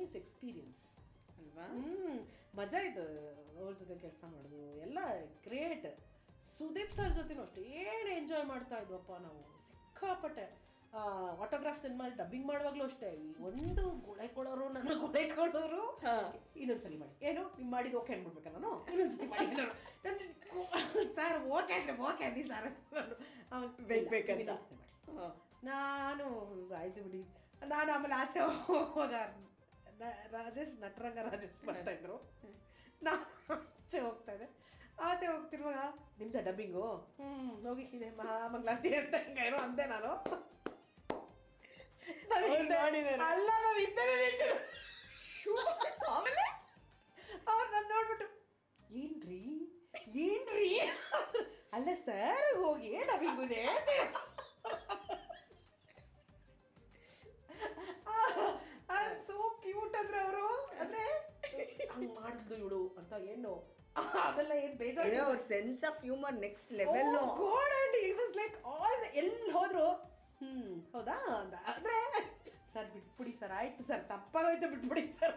Nice experience ಅಲ್ವಾ. ಮಜಾ ಇದು ಅವ್ರ ಜೊತೆ ಕೆಲಸ ಮಾಡೋದು ಎಲ್ಲ ಗ್ರೇಟ್. ಸುದೀಪ್ ಸರ್ ಜೊತೆನೂ ಅಷ್ಟೇ ಏನು ಎಂಜಾಯ್ ಮಾಡ್ತಾ ಇದ್ವಪ್ಪ ನಾವು ಸಿಕ್ಕಾಪಟ್ಟೆ. ಆಟೋಗ್ರಾಫ್ ಸಿನಿಮಾ ಡಬ್ಬಿಂಗ್ ಮಾಡುವಾಗಲೂ ಅಷ್ಟೇ ಒಂದು ಗುಳೆ ಕೊಡೋರು ನನ್ನ ಗುಳೆ ಕೊಡೋರು ಇನ್ನೊಂದ್ಸಲಿ ಮಾಡಿ ಏನು ನೀವು ಮಾಡಿದ್ದು ಓಕೆ ಅನ್ಬಿಡ್ಬೇಕಲ್ಲ ನಾನು ಇನ್ನೊಂದ್ಸತಿ ಮಾಡಿ ಸರ್ ಓಕೆ ಅನ್ನಿ ಸರ್ ಅಂತ ಇನ್ನೊಂದ್ಸತಿ ಮಾಡಿ. ನಾನು ಆಯ್ತು ಬಿಡಿ. ನಾನು ಆಮೇಲೆ ಆಚೆ ಹೋಗುವಾಗ ನಟರಂಗ ರಾಜೇಶ್ ಬರ್ತಾ ಇದ್ರು, ನಾನು ಆಚೆ ಹೋಗ್ತಾ ಇದ್ದೆ. ಆಚೆ ಹೋಗ್ತಿರುವಾಗ ನಿಮ್ದ ಡಬ್ಬಿಂಗು ಹೋಗಿ ಇದೆ ಮಹಾಮಂಗಳಾರತಿ ಅಂತ ಹಿಂಗೇನೋ ಅಂದೆ ನಾನು. ಅಲ್ಲ ನಾವು ಇದ್ದೇನೆ ಆಮೇಲೆ ಅವ್ರು ನನ್ನ ನೋಡ್ಬಿಟ್ಟು ಏನ್ರಿ ಅಲ್ಲ ಸರ್ ಹೋಗಿ ಡಬ್ಬಿಂಗುದೇ ಸೋ ಕ್ಯೂಟ್ ಅಂದ್ರೆ ಅವರು ಅಂದ್ರೆ ಹಂಗ್ ಮಾಡಿದ್ಲು ಇವಳು ಅಂತ ಏನು ಅದೆಲ್ಲ ಏನ್ ಬೇಜಾರು. ಅವ್ರ sense of humour next level. God and it was like all ಎಲ್ಲಿ ಹೋದ್ರು ಹೌದಾ ಅಂತ ಅಂದ್ರೆ ಸರ್ ಬಿಟ್ಬಿಡಿ ಸರ್ ಆಯ್ತು ಸರ್ ತಪ್ಪಾಗೋಯ್ತು ಬಿಟ್ಬಿಡಿ ಸರ್